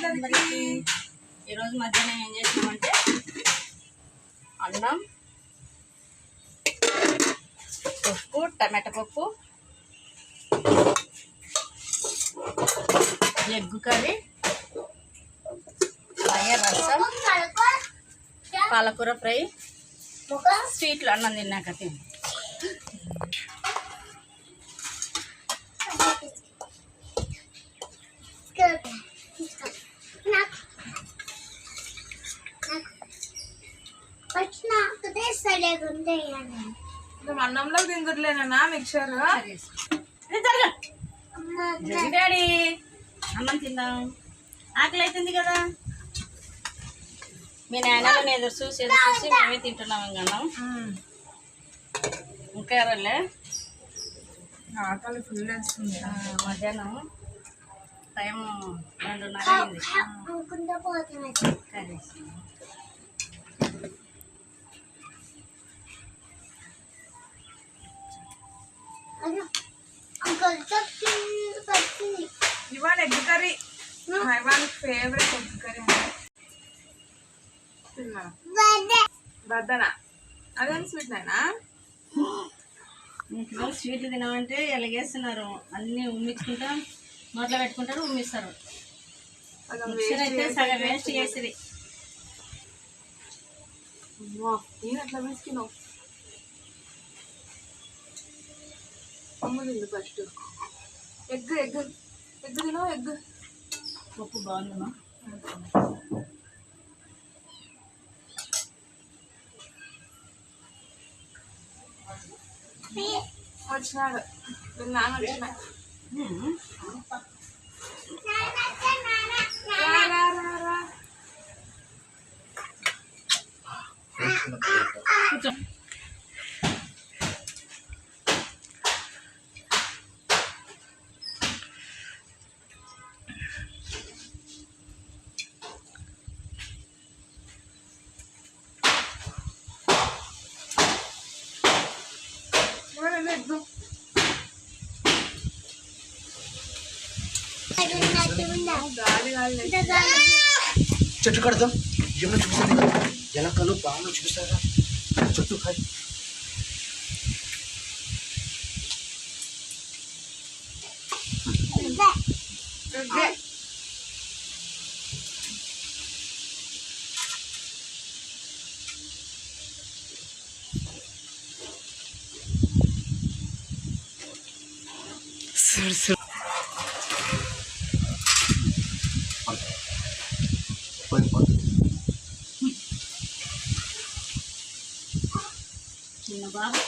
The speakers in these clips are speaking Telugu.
అందరికీ. ఈరోజు మధ్యాహ్నం ఏం చేసినామంటే అన్నం, పప్పు, టమాటా పప్పు, ఎగ్ కర్రీ, రసం, పాలకూర ఫ్రై, స్వీట్లు అన్నం తిన్నాక తిని. అన్నంలో తింగుట్లేనా మిక్చర్ డాడీ అన్నం తిందాం, ఆకలి అవుతుంది కదా. మీ నాయనని ఎదురు చూసి మేమే తింటున్నాం. ఇంకా ఇంకా ఎవరలే ఆకలి ఫుల్ వేస్తుంది. మధ్యాహ్నం టైం 2:30 అయింది. ఇవాళ ఎగ్ కర్రీ ఇవాళ ఫేవరెట్ ఎగ్ కర్రీ బద్దనా అదేం స్వీట్ అయినా పిల్లలు స్వీట్లు తినమంటే ఎలాగేస్తున్నారు. అన్నీ ఉమ్మించుకుంటా నోట్లో పెట్టుకుంటారు, ఉమ్మిస్తారు. మిక్సర్ అయితే సగం వేస్ట్ చేసిరి. నేను అట్లా వేసుకున్నావు అమ్మ తింది ఫస్ట్. ఎగ్ ఎగ్ ఎగ్ తినో ఎగ్ పప్పు బాగుందమ్మా. వచ్చినాడు నాన్న వచ్చినా చెట్టు కడదాం. ఏమన్నా చూపిస్తుంది కదా, ఎలకలు పాములు చూపిస్తారా చెట్టు కాదు. చిన్న బాబు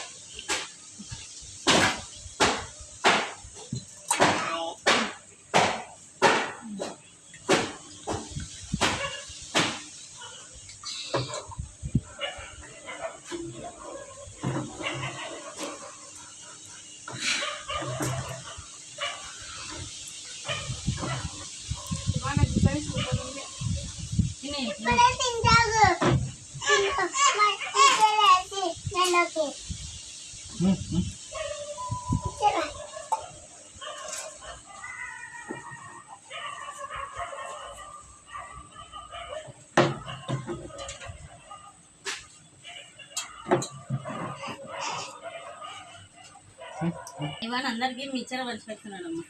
ఇవాళ అందరికి మిక్చర్ పంచి పెడుతున్నాడమ్మా.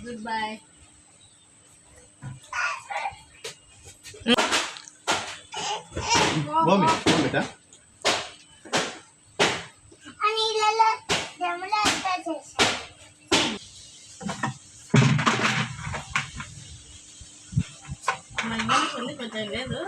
Good bye. బేటా కొంచెం లేదు.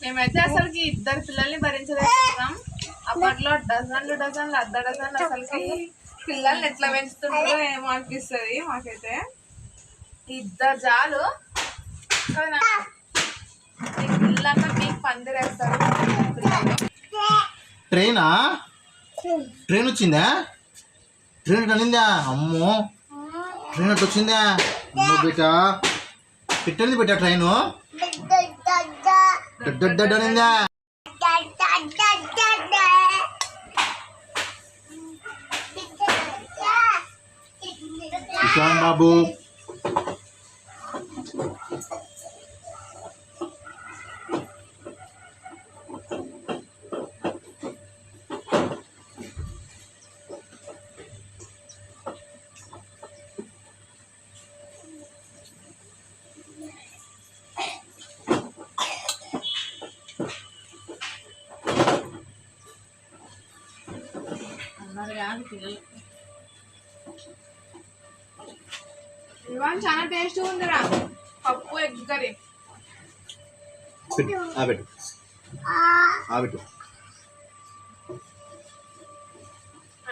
మేమైతే అసలుకి ఇద్దరు పిల్లల్ని భరించలేకపోతున్నాం. అప్పట్లో డజన్లు డజన్లు అర్ధ డజన్లు అసలుకి పిల్లల్ని ఎట్లా పెంచుతుంటారో ఏమో అనిపిస్తుంది మాకైతే. ఇద్దరు చాలు. పిల్ల ఇల్లంతా మీకు పందిరేస్తారు పిల్లలు. ట్రైనా? ట్రైన్ వచ్చిందా? ట్రైన్ కలిందా? అమ్మో ట్రైన్ అట్లా వచ్చిందా? అమ్మో బిడ్డ పెట్టింది బిడ్డ ట్రైను అనిందా? ఇషాన్ బాబు అన్నారు కాదు పిల్లలు. ఇవాళ చాలా టేస్ట్ ఉందిరా పప్పు ఎగ్ కర్రీ. పెట్టు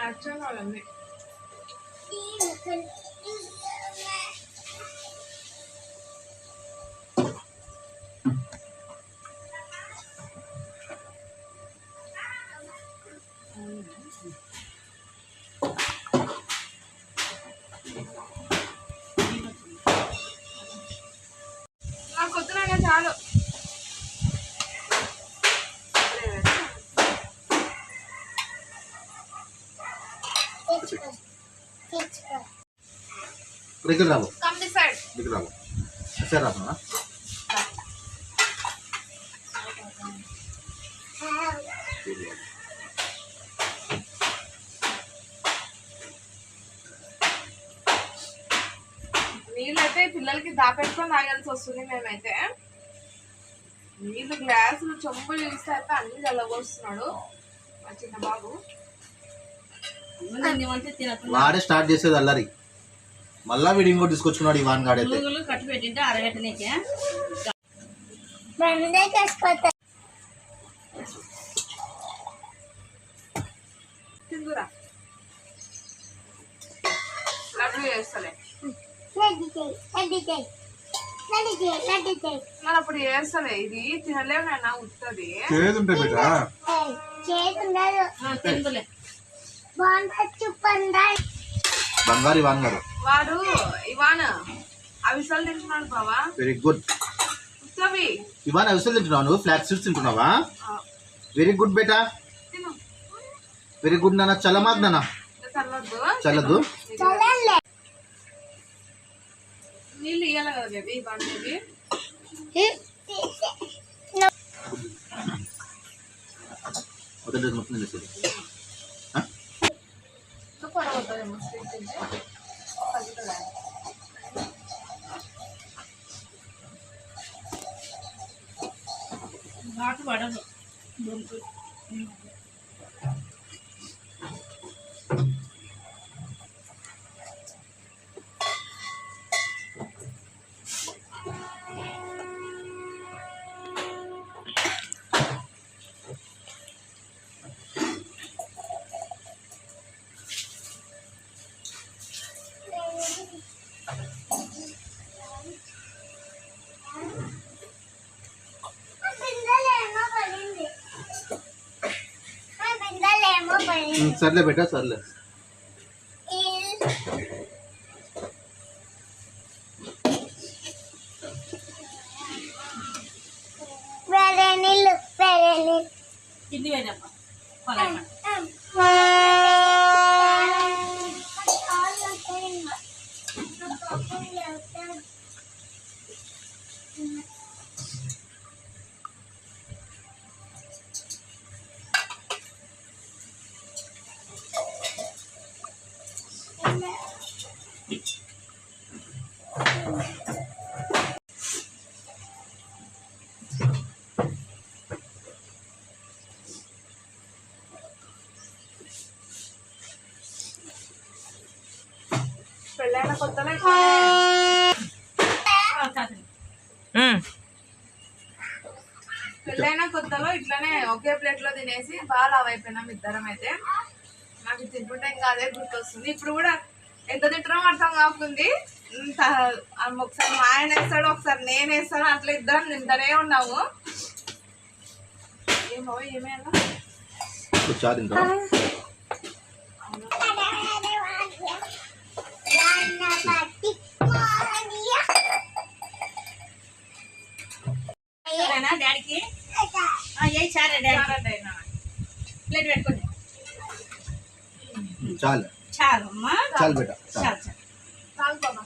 యాక్చువల్ వాళ్ళండి నాకు వద్దునైనా చాలు. దగ్గర రావు కమ్ దిస్ సైడ్. దగ్గర రావు సరే రాబా నీళ్ళైతే పిల్లలకి దాపెట్టుకొని తాగాల్సి వస్తుంది. మేమైతే నీళ్ళు గ్లాసులు చెంబులు చూస్తే అయితే అన్ని చల్లబోస్తున్నాడు మా చిన్న బాబు. వాడే స్టార్ట్ చేసేది అల్లరి. మళ్ళా వీడు ఇంకోటి తీసుకొచ్చుకున్నాడు ఈ వాన్ గాడైతే. కట్టు పెట్టింటే అరగట్టనీకే తిందురా లడ్డు చేస్తలే మరి అప్పుడు చేస్తలే. ఇది తినలేవు నాన్న ఉత్తది. తిందులే. బంగారు ఇవాన్ గారు వాడు ఇవాన్ అవిసలు తింటున్నాడు బావా. Very good. ఉత్తవి ఇవాన్ అవిసలు తింటున్నావు నువ్వు? ఫ్లాక్ సీడ్స్ తింటున్నావా? వెరీ గుడ్ బేటా, తిను. వెరీ గుడ్ నాన్న. చల్లమాక్ నాన్న, చల్లదు. నీళ్ళు ఇయ్యాలి కదా బేబీ ఇవ్వండి. మొత్తం చేసేది పడవద్దేమో స్వీట్ తింటే తగ్గుతుందా? ఘాటు పడదు. సర్లే బేటా సర్లే. కింది పోయినప్ప పెళ్ళైన కొత్తలో పెళ్ళైన కొత్తలో ఇట్లానే ఒకే ప్లేట్ లో తినేసి బాగా లావ్ అయిపోయినాం ఇద్దరం. అయితే నాకు తింటుంటే ఇంకా అదే గుర్తొస్తుంది. ఇప్పుడు కూడా ఎంత తింటున్నాం అర్థం కాకుంది. ఒకసారి మా ఆయన వేస్తాడు, ఒకసారి నేను వేస్తాను, అట్లా ఇద్దరం తింటూనే ఉన్నాము. బాబా ఏమేయాలా చాలు ఇంకా సరేనా డాడీకి ఏ చారే డాడీ ప్లేట్ పెట్టుకోండి చాలు చాలు అమ్మా చాలు బేట చాలు చాలు చాలు బాబా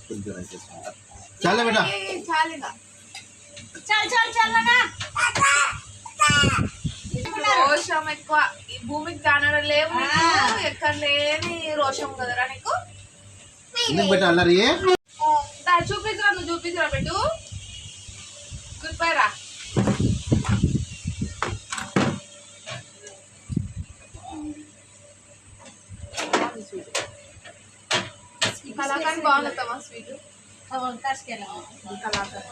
కొంచెం రైస్ వేసుకుంటా. చాలే బేట చాలు ఇంకా చాలు చాలు చాలనా రోషం ఎక్కువ ఈ భూమికి కానడం లేవు నీకు. ఎక్కడ లేని రోషం కదరా నీకు. ఎందుకు బేట అల్లరి చూపించరా నువ్వు చూపించరా పెట్టు గుర్తుపైరా కలాకాండ్ బాగుంటుందమ్మా స్వీట్ కాసుకెళ్ళాము కలాకాండ్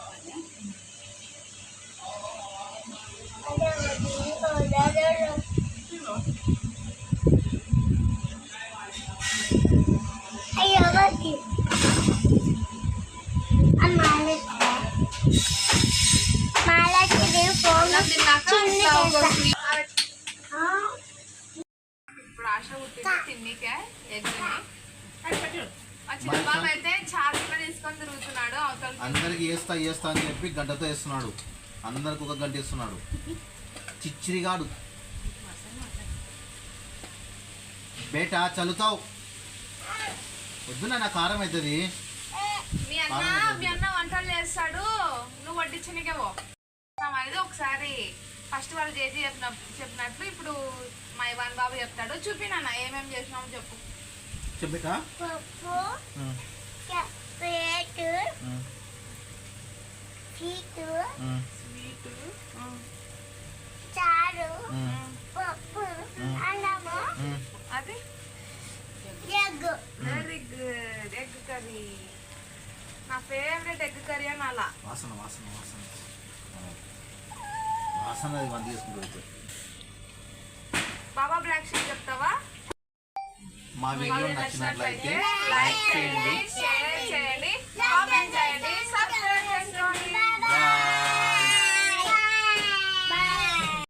తిన్నాక ఇట్లా ఒక sweet ఇప్పుడు ఆశ పుట్టింది తిన్నీకే ఎగ్ని మా చిన్నబాబు అయితే చార్జీలో తీసుకొని తిరుగుతున్నాడు అవతల అందరికి వేస్తా అని చెప్పి గడ్డతో వేస్తున్నాడు. అందరికి ఒక గంట వేస్తున్నాడు. చిచ్చిరిగాడు బేట చల్లుతావు వద్దునా నా కారం అవుతుంది. మీ అన్న వంటలు చేస్తాడు నువ్వు వడ్డించనికేవో అయితే ఒకసారి ఫస్ట్ వాళ్ళు చేసి చెప్పినట్లు ఇప్పుడు మా ఇవాన్ బాబు చెప్తాడు. చూపినా ఏమేమి చేసినామో చెప్పు. చెప్పేట పప్పు ప్లేట్ స్వీట్ స్వీట్ చారు పప్పు అన్నము అది egg very good egg curry. నా ఫేవరెట్ ఎగ్ కర్రీ అని అలా వాసన వాసన వాసన వాసన అది వంట చేసుకుంటూ బాబా బ్లాక్ షీప్ చెప్తావా? మా వీడియో నచ్చినట్లయితే లైక్ చేయండి